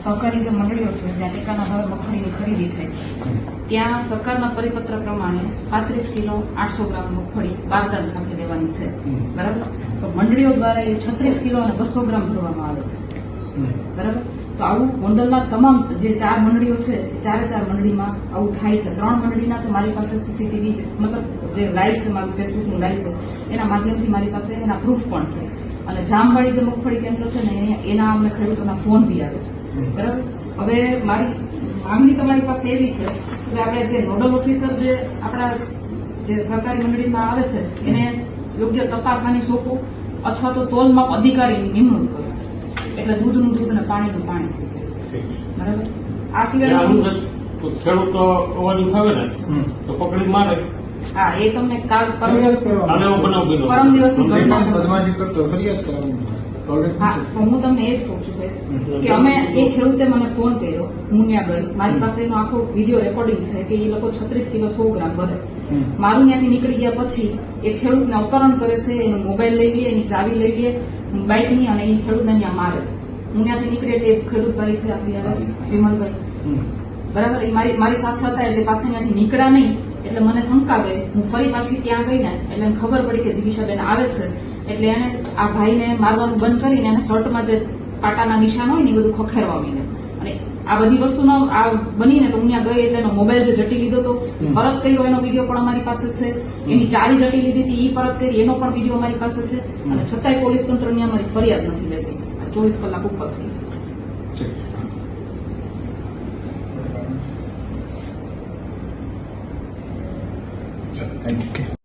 સહકારી જે મંડળીઓ છે જ્યાં ટેકાના ભાવે મગફળીની ખરીદી થાય છે ત્યાં સરકારના પરિપત્ર પ્રમાણે 35 કિલો 800 ગ્રામ મગફળી બારદાન સાથે લેવાની છે, બરાબર. તો મંડળીઓ દ્વારા એ 36 કિલો અને 200 ગ્રામ ભરવામાં આવે છે, બરાબર. તો આવું ગોંડલના તમામ જે 4 મંડળીઓ છે ચારે 4 મંડળીમાં આવું થાય છે. 3 મંડળીના તો મારી પાસે સીસીટીવી મતલબ જે લાઈવ છે, મારું ફેસબુકનું લાઈવ છે, એના માધ્યમથી મારી પાસે એના પ્રૂફ પણ છે. અને જામવાળી જે મગફળી કેન્દ્ર છે ને એના અમને ખેડૂતોના ફોન બી આવે છે, બરાબર. હવે મારી માંગણી તમારી પાસે એવી છે કે આપણે જે નોડલ ઓફિસર જે આપણા જે સહકારી મંડળીમાં આવે છે એને યોગ્ય તપાસણી સોંપો અથવા તો તોલમાપ અધિકારીની નિમણૂક કરો, એટલે દૂધનું દૂધ અને પાણીનું પાણી થઈ જાય, બરાબર. આ સિવાય ખેડૂતો અવાજ ઉઠાવે ને તો પકડી મારે. હા, એ તમને પરમ દિવસની ઘટના. હા, હું તમને એ જ કહું છું સાહેબ કે અમે એ ખેડૂતે મને ફોન કર્યો, હું ત્યાં ગઈ, મારી પાસે એનો આખો વિડીયો રેકોર્ડિંગ છે કે એ લોકો 36 કિલો 100 ગ્રામ ભરે છે. મારું ત્યાંથી નીકળી ગયા પછી એ ખેડૂતને અપહરણ કરે છે, એનો મોબાઈલ લઈ લે, એની ચાવી લઈ લે બાઇકની, અને એ ખેડૂતને ત્યાં મારે છે. હું ત્યાંથી નીકળી એટલે ખેડૂત ભાઈ છે આપણી વિમલભાઈ, બરાબર, એ મારી સાથે હતા એટલે પાછા ત્યાંથી નીકળ્યા નહીં. એટલે મને શંકા ગઈ, હું ફરી પાછી ત્યાં ગઈ ને એટલે મને ખબર પડી કે જીગીશાબેન આવે છે. એટલે એને આ ભાઈને મારવાનું બંધ કરીને એને શર્ટમાં જે પાટાના નિશાન હોય ને એ બધું ખખેરવા માંડે. અને આ બધી વસ્તુનો આ બનીને તો હું ત્યાં ગઈ એટલે એનો મોબાઈલ જે જટી લીધો હતો પરત કર્યો એનો વિડીયો પણ અમારી પાસે છે, એની ચાવી જટી લીધી હતી એ પરત કરી એનો પણ વિડીયો અમારી પાસે છે. અને છતાંય પોલીસ તંત્રની અમારી ફરિયાદ નથી લેતી. 24 કલાક ઉપર થઈ. Thank you.